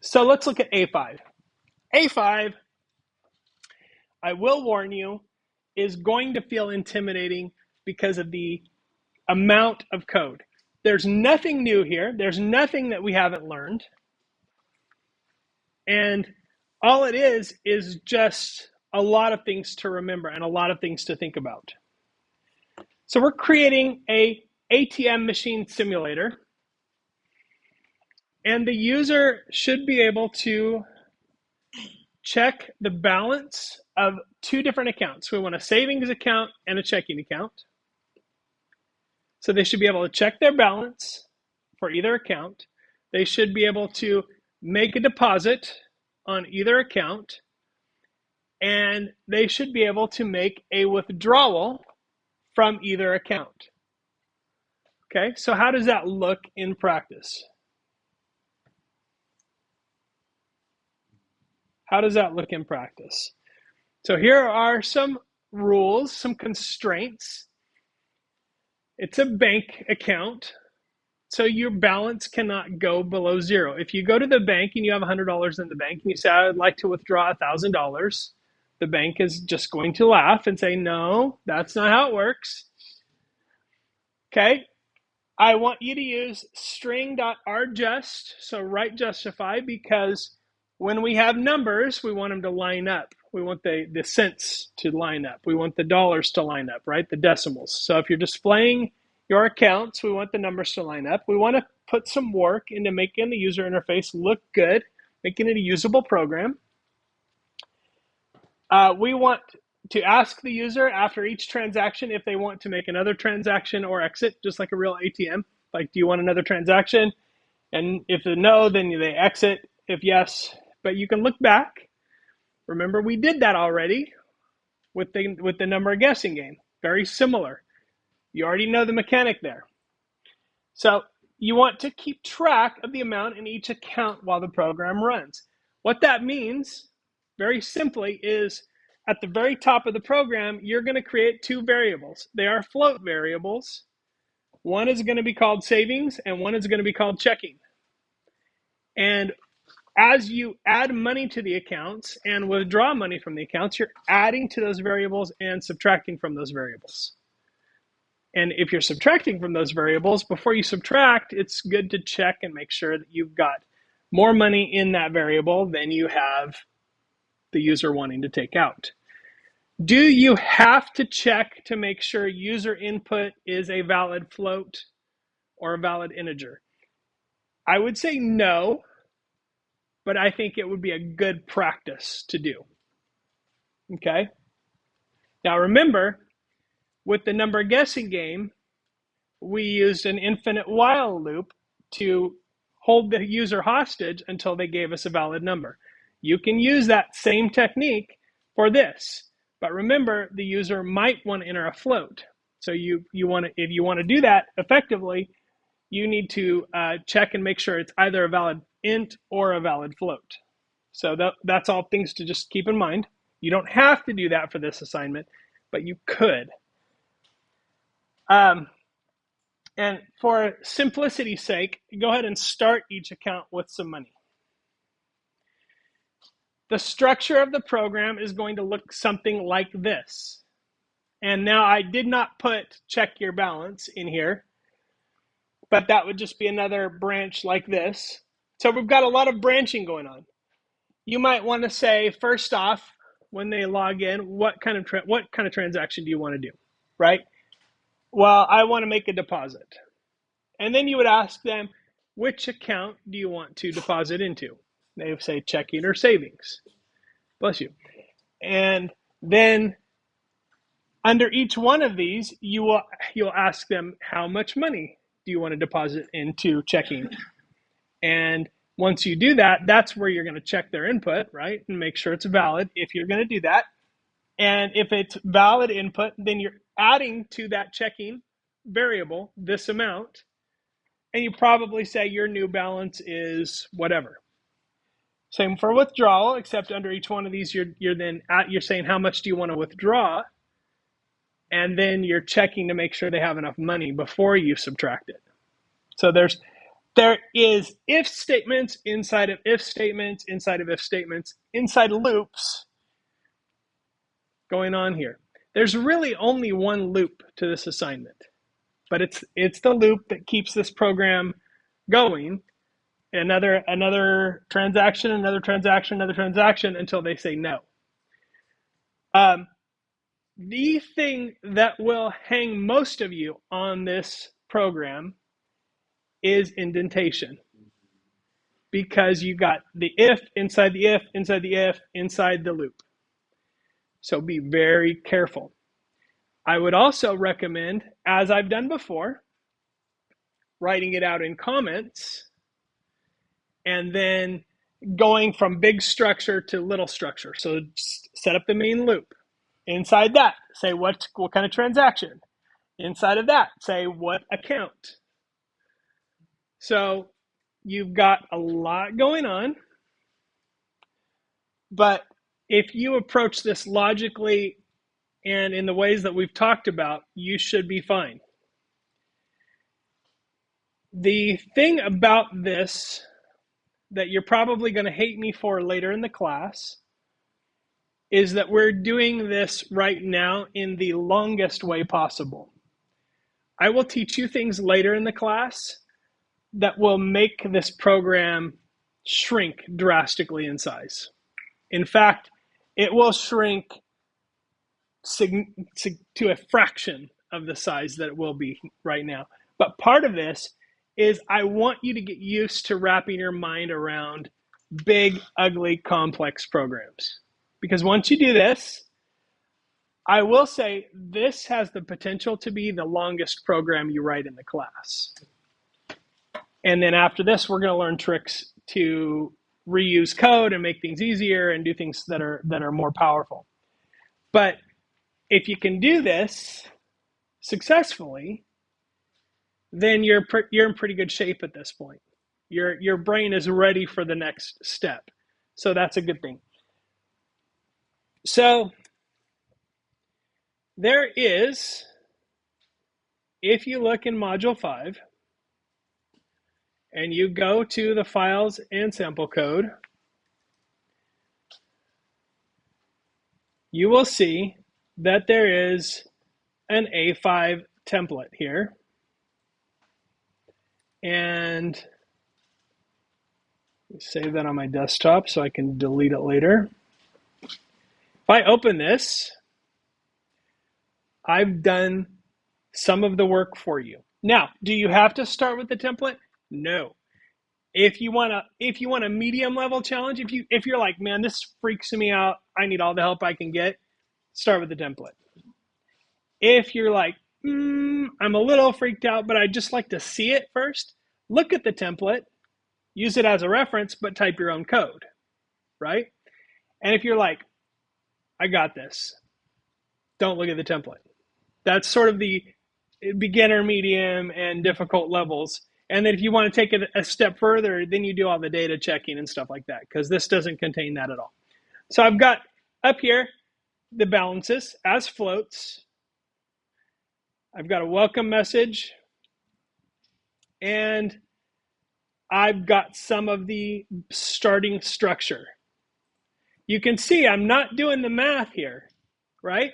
So let's look at A5. A5, I will warn you, is going to feel intimidating because of the amount of code. There's nothing new here. There's nothing that we haven't learned. And all it is just a lot of things to remember and a lot of things to think about. So we're creating a ATM machine simulator, and the user should be able to check the balance of two different accounts. We want a savings account and a checking account. So they should be able to check their balance for either account. They should be able to make a deposit on either account, and they should be able to make a withdrawal from either account. Okay, so how does that look in practice? How does that look in practice? So here are some rules, some constraints. It's a bank account, so your balance cannot go below zero. If you go to the bank and you have $100 in the bank and you say, I would like to withdraw $1,000, the bank is just going to laugh and say, no, that's not how it works. Okay, I want you to use string.rjust, so write justify, because when we have numbers, we want them to line up. We want the cents to line up. We want the dollars to line up, right? The decimals. So if you're displaying your accounts, we want the numbers to line up. We want to put some work into making the user interface look good, making it a usable program. We want to ask the user after each transaction if they want to make another transaction or exit, just like a real ATM. Like, do you want another transaction? And if no, then they exit. If yes, but you can look back. Remember, we did that already with the number guessing game. Very similar. You already know the mechanic there. So you want to keep track of the amount in each account while the program runs. What that means, very simply, is at the very top of the program, you're going to create two variables. They are float variables. One is going to be called savings, and one is going to be called checking. And as you add money to the accounts and withdraw money from the accounts, you're adding to those variables and subtracting from those variables. And if you're subtracting from those variables, before you subtract, it's good to check and make sure that you've got more money in that variable than you have the user wanting to take out. Do you have to check to make sure user input is a valid float or a valid integer? I would say no, but I think it would be a good practice to do. Okay? Now remember, with the number guessing game, we used an infinite while loop to hold the user hostage until they gave us a valid number. You can use that same technique for this, but remember, the user might want to enter a float. So if you want to do that effectively, you need to check and make sure it's either a valid int or a valid float. So that's all things to just keep in mind. You don't have to do that for this assignment, but you could. And for simplicity's sake, go ahead and start each account with some money. The structure of the program is going to look something like this. And now I did not put check your balance in here, but that would just be another branch like this. So we've got a lot of branching going on. You might want to say, first off, when they log in, what kind of transaction do you want to do, right? Well, I want to make a deposit. And then you would ask them, which account do you want to deposit into? They would say checking or savings. Bless you. And then under each one of these, you'll ask them, how much money do you want to deposit into checking? And once you do that, that's where you're going to check their input, right? And make sure it's valid if you're going to do that. And if it's valid input, then you're adding to that checking variable this amount. And you probably say your new balance is whatever. Same for withdrawal, except under each one of these, you're saying how much do you want to withdraw, and then you're checking to make sure they have enough money before you subtract it. So there's There is if statements inside of if statements, inside of if statements, inside loops going on here. There's really only one loop to this assignment, but it's the loop that keeps this program going. Another transaction, another transaction, another transaction until they say no. The thing that will hang most of you on this program is indentation, because you got the if inside the if inside the if inside the loop. So be very careful. I would also recommend, as I've done before, writing it out in comments and then going from big structure to little structure. So set up the main loop. Inside that, say what kind of transaction. Inside of that, say what account. So you've got a lot going on, but if you approach this logically and in the ways that we've talked about, you should be fine. The thing about this that you're probably going to hate me for later in the class is that we're doing this right now in the longest way possible. I will teach you things later in the class that will make this program shrink drastically in size. In fact, it will shrink to a fraction of the size that it will be right now. But part of this is I want you to get used to wrapping your mind around big, ugly, complex programs. Because once you do this, I will say this has the potential to be the longest program you write in the class. And then after this, we're going to learn tricks to reuse code and make things easier and do things that are more powerful. But if you can do this successfully, then you're in pretty good shape at this point. Your brain is ready for the next step. So that's a good thing. So there is, if you look in Module 5, and you go to the files and sample code, you will see that there is an A5 template here. And save that on my desktop so I can delete it later. If I open this, I've done some of the work for you. Now, do you have to start with the template? No. If you want a medium level challenge, if you're like, man, this freaks me out, I need all the help I can get, start with the template. If you're like, I'm a little freaked out, but I'd just like to see it first, look at the template, use it as a reference, but type your own code, right? And if you're like, I got this, don't look at the template. That's sort of the beginner, medium, and difficult levels. And then if you want to take it a step further, then you do all the data checking and stuff like that, because this doesn't contain that at all. So I've got up here the balances as floats. I've got a welcome message, and I've got some of the starting structure. You can see I'm not doing the math here, right?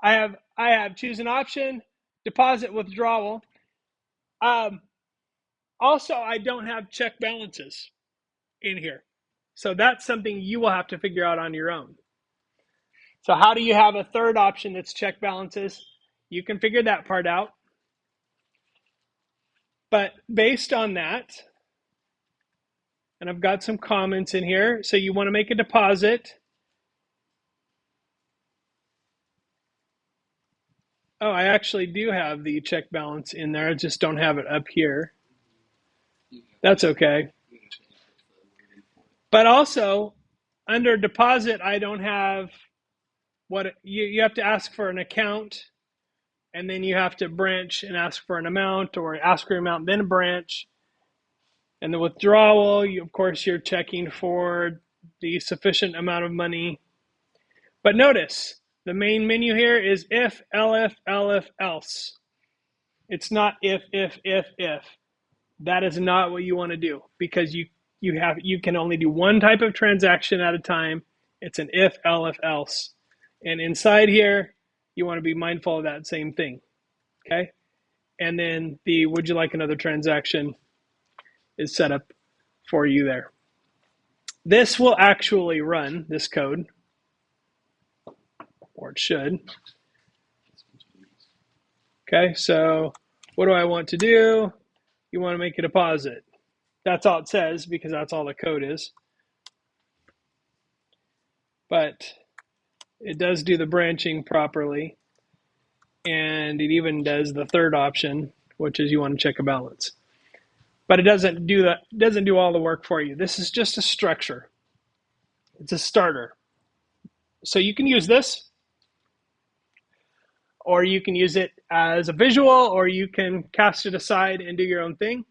I have choose an option, deposit, withdrawal. Also, I don't have check balances in here. So that's something you will have to figure out on your own. So how do you have a third option that's check balances? You can figure that part out. But based on that, and I've got some comments in here. So you want to make a deposit. Oh, I actually do have the check balance in there. I just don't have it up here. That's okay. But also, under deposit, I don't have what you have to ask for an account, and then you have to branch and ask for an amount, or ask for an amount, then branch. And the withdrawal, of course, you're checking for the sufficient amount of money. But notice, the main menu here is if, else. It's not if. That is not what you want to do, because you can only do one type of transaction at a time. It's an if else. And inside here, you want to be mindful of that same thing. Okay? And then the would you like another transaction is set up for you there. This will actually run this code, or it should. Okay, so what do I want to do? You want to make a deposit. That's all it says, because that's all the code is. But it does do the branching properly. And it even does the third option, which is you want to check a balance. But it doesn't do that, doesn't do all the work for you. This is just a structure. It's a starter. So you can use this, or you can use it as a visual, or you can cast it aside and do your own thing.